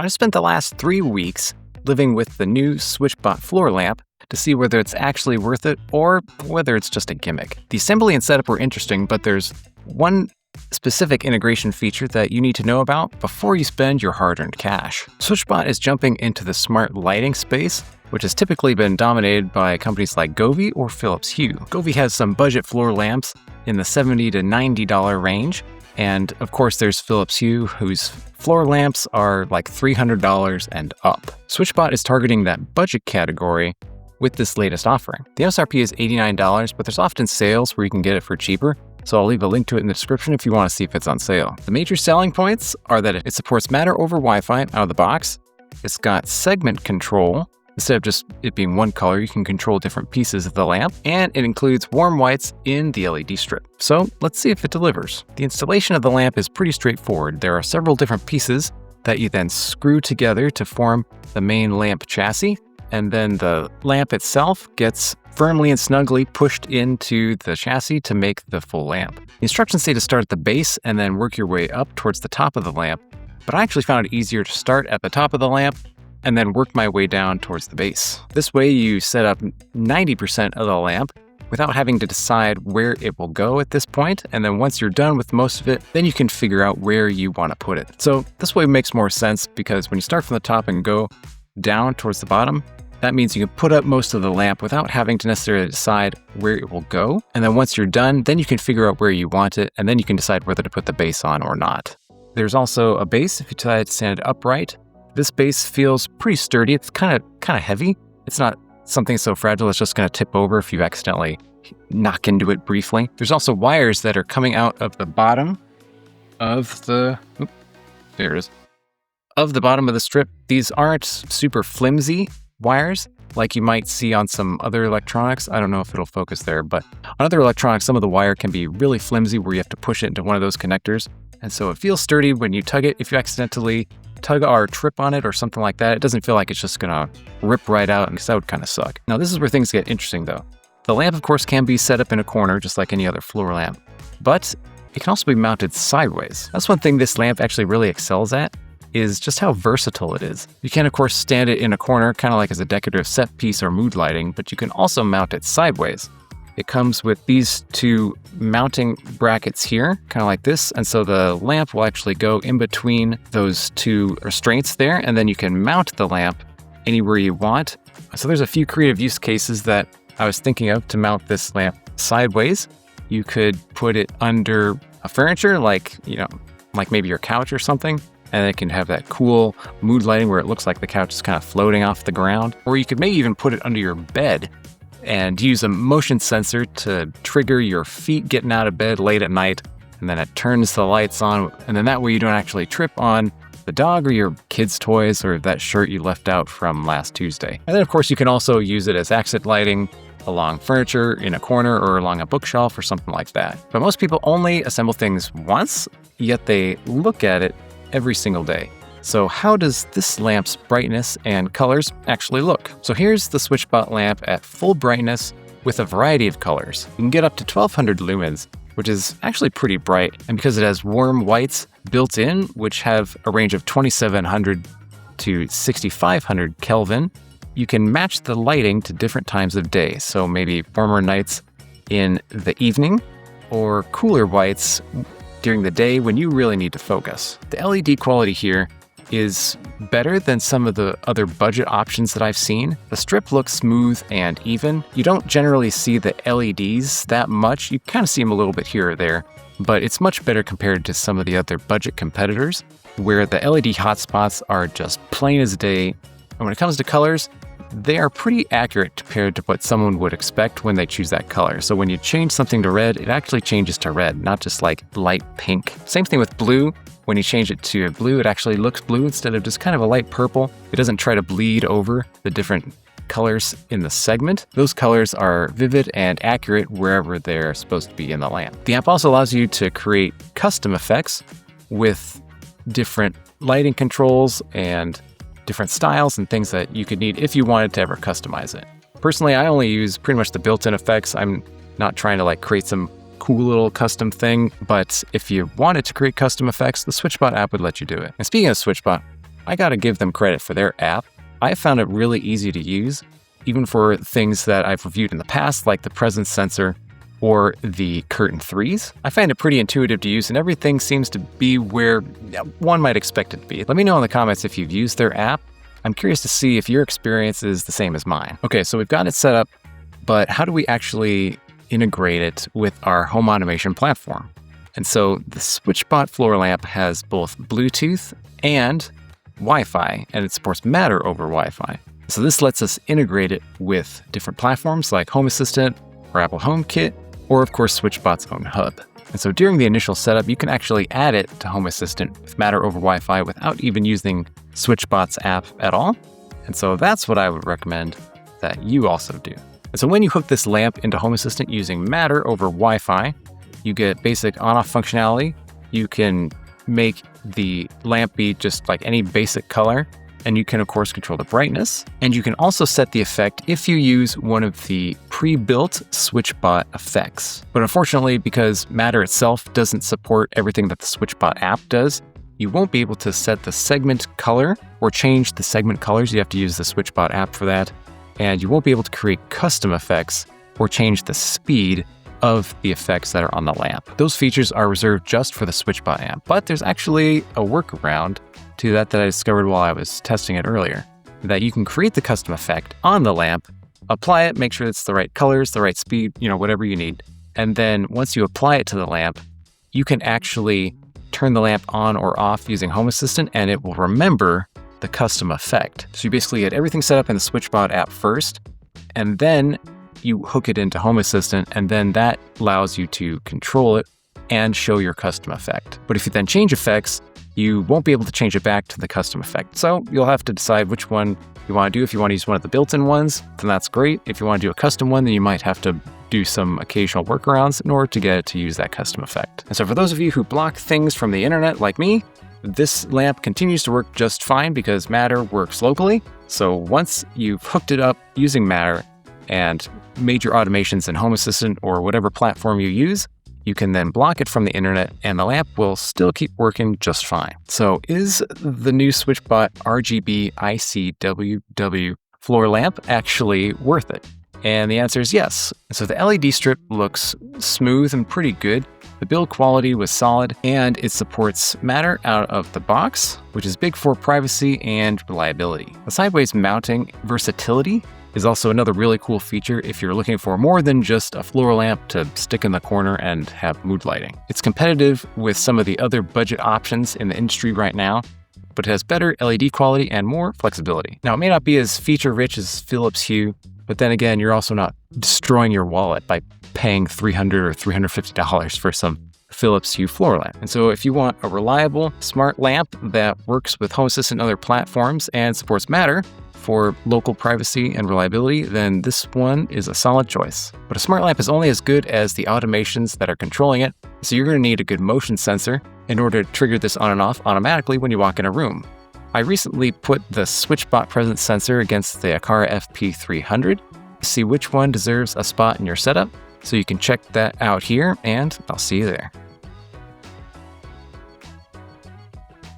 I spent the last 3 weeks living with the new SwitchBot Floor Lamp to see whether it's actually worth it or whether it's just a gimmick. The assembly and setup were interesting, but there's one specific integration feature that you need to know about before you spend your hard-earned cash. SwitchBot is jumping into the smart lighting space, which has typically been dominated by companies like Govee or Philips Hue. Govee has some budget floor lamps in the $70 to $90 range. And of course, there's Philips Hue, whose floor lamps are like $300 and up. SwitchBot is targeting that budget category with this latest offering. The MSRP is $89, but there's often sales where you can get it for cheaper. So I'll leave a link to it in the description if you want to see if it's on sale. The major selling points are that it supports Matter over Wi-Fi out of the box. It's got segment control. Instead of just it being one color, you can control different pieces of the lamp, and it includes warm whites in the LED strip. So let's see if it delivers. The installation of the lamp is pretty straightforward. There are several different pieces that you then screw together to form the main lamp chassis, and then the lamp itself gets firmly and snugly pushed into the chassis to make the full lamp. The instructions say to start at the base and then work your way up towards the top of the lamp, but I actually found it easier to start at the top of the lamp and then work my way down towards the base. This way you set up 90% of the lamp without having to decide where it will go at this point, and then once you're done with most of it, then you can figure out where you want to put it. So this way makes more sense because when you start from the top and go down towards the bottom, that means you can put up most of the lamp without having to necessarily decide where it will go. And then once you're done, then you can figure out where you want it, and then you can decide whether to put the base on or not. There's also a base if you decide to stand it upright. This base feels pretty sturdy. It's kind of heavy. It's not something so fragile it's just going to tip over if you accidentally knock into it briefly. There's also wires that are coming out of the bottom of the, there it is, of the bottom of the strip. These aren't super flimsy wires like you might see on some other electronics. I don't know if it'll focus there, but on other electronics, some of the wire can be really flimsy where you have to push it into one of those connectors. And so it feels sturdy when you tug it. If you accidentally tug or trip on it or something like that, it doesn't feel like it's just gonna rip right out, because that would kind of suck. Now, this is where things get interesting though. The lamp, of course, can be set up in a corner just like any other floor lamp, but it can also be mounted sideways. That's one thing this lamp actually really excels at, is just how versatile it is. You can, of course, stand it in a corner, kind of like as a decorative set piece or mood lighting, but you can also mount it sideways. It comes with these two mounting brackets here, kind of like this. And so the lamp will actually go in between those two restraints there, and then you can mount the lamp anywhere you want. So there's a few creative use cases that I was thinking of to mount this lamp sideways. You could put it under a furniture, like maybe your couch or something, and it can have that cool mood lighting where it looks like the couch is kind of floating off the ground. Or you could maybe even put it under your bed and use a motion sensor to trigger your feet getting out of bed late at night, and then it turns the lights on, and then that way you don't actually trip on the dog or your kids' toys or that shirt you left out from last Tuesday. And then, of course, you can also use it as accent lighting along furniture in a corner or along a bookshelf or something like that. But most people only assemble things once, yet they look at it every single day. So how does this lamp's brightness and colors actually look? So here's the SwitchBot lamp at full brightness with a variety of colors. You can get up to 1200 lumens, which is actually pretty bright. And because it has warm whites built in, which have a range of 2700 to 6500 Kelvin, you can match the lighting to different times of day. So maybe warmer nights in the evening or cooler whites during the day when you really need to focus. The LED quality here is better than some of the other budget options that I've seen. The strip looks smooth and even. You don't generally see the LEDs that much. You kind of see them a little bit here or there, but it's much better compared to some of the other budget competitors where the LED hotspots are just plain as day. And when it comes to colors, they are pretty accurate compared to what someone would expect when they choose that color. So when you change something to red, it actually changes to red, not just like light pink. Same thing with blue. When you change it to blue, it actually looks blue instead of just kind of a light purple. It doesn't try to bleed over the different colors in the segment. Those colors are vivid and accurate wherever they're supposed to be in the lamp. The app also allows you to create custom effects with different lighting controls and different styles and things that you could need if you wanted to ever customize it. Personally, I only use pretty much the built-in effects. I'm not trying to create some cool little custom thing, but if you wanted to create custom effects, the SwitchBot app would let you do it. And speaking of SwitchBot, I gotta give them credit for their app. I found it really easy to use, even for things that I've reviewed in the past, like the presence sensor or the curtain 3s. I find it pretty intuitive to use, and everything seems to be where one might expect it to be. Let me know in the comments if you've used their app. I'm curious to see if your experience is the same as mine. Okay, so we've got it set up, but how do we actually integrate it with our home automation platform? And so the SwitchBot Floor Lamp has both Bluetooth and Wi-Fi, and it supports Matter over Wi-Fi. So this lets us integrate it with different platforms like Home Assistant or Apple HomeKit, or of course SwitchBot's own hub. And so during the initial setup, you can actually add it to Home Assistant with Matter over Wi-Fi without even using SwitchBot's app at all. And so that's what I would recommend that you also do. And so when you hook this lamp into Home Assistant using Matter over Wi-Fi, you get basic on-off functionality. You can make the lamp be just like any basic color, and you can of course control the brightness. And you can also set the effect if you use one of the pre-built SwitchBot effects. But unfortunately, because Matter itself doesn't support everything that the SwitchBot app does, you won't be able to set the segment color or change the segment colors. You have to use the SwitchBot app for that. And you won't be able to create custom effects or change the speed of the effects that are on the lamp. Those features are reserved just for the SwitchBot app, but there's actually a workaround to that I discovered while I was testing it earlier, that you can create the custom effect on the lamp, apply it, make sure it's the right colors, the right speed, whatever you need. And then once you apply it to the lamp, you can actually turn the lamp on or off using Home Assistant, and it will remember the custom effect. So you basically get everything set up in the SwitchBot app first, and then you hook it into Home Assistant, and then that allows you to control it and show your custom effect. But if you then change effects, you won't be able to change it back to the custom effect. So you'll have to decide which one you want to do. If you want to use one of the built-in ones, then that's great. If you want to do a custom one, then you might have to do some occasional workarounds in order to get it to use that custom effect. And so for those of you who block things from the internet like me, this lamp continues to work just fine because Matter works locally. So once you've hooked it up using Matter and made your automations in Home Assistant or whatever platform you use, you can then block it from the internet and the lamp will still keep working just fine. So is the new SwitchBot RGBICWW Floor Lamp actually worth it? And the answer is yes. So the LED strip looks smooth and pretty good. The build quality was solid, and it supports Matter out of the box, which is big for privacy and reliability. The sideways mounting versatility is also another really cool feature if you're looking for more than just a floor lamp to stick in the corner and have mood lighting. It's competitive with some of the other budget options in the industry right now, but it has better LED quality and more flexibility. Now, it may not be as feature-rich as Philips Hue, but then again, you're also not destroying your wallet by paying $300 or $350 for some Philips Hue floor lamp. And so if you want a reliable, smart lamp that works with Home Assistant and other platforms and supports Matter for local privacy and reliability, then this one is a solid choice. But a smart lamp is only as good as the automations that are controlling it, so you're going to need a good motion sensor in order to trigger this on and off automatically when you walk in a room. I recently put the SwitchBot presence sensor against the Aqara FP300 to see which one deserves a spot in your setup, so you can check that out here, and I'll see you there.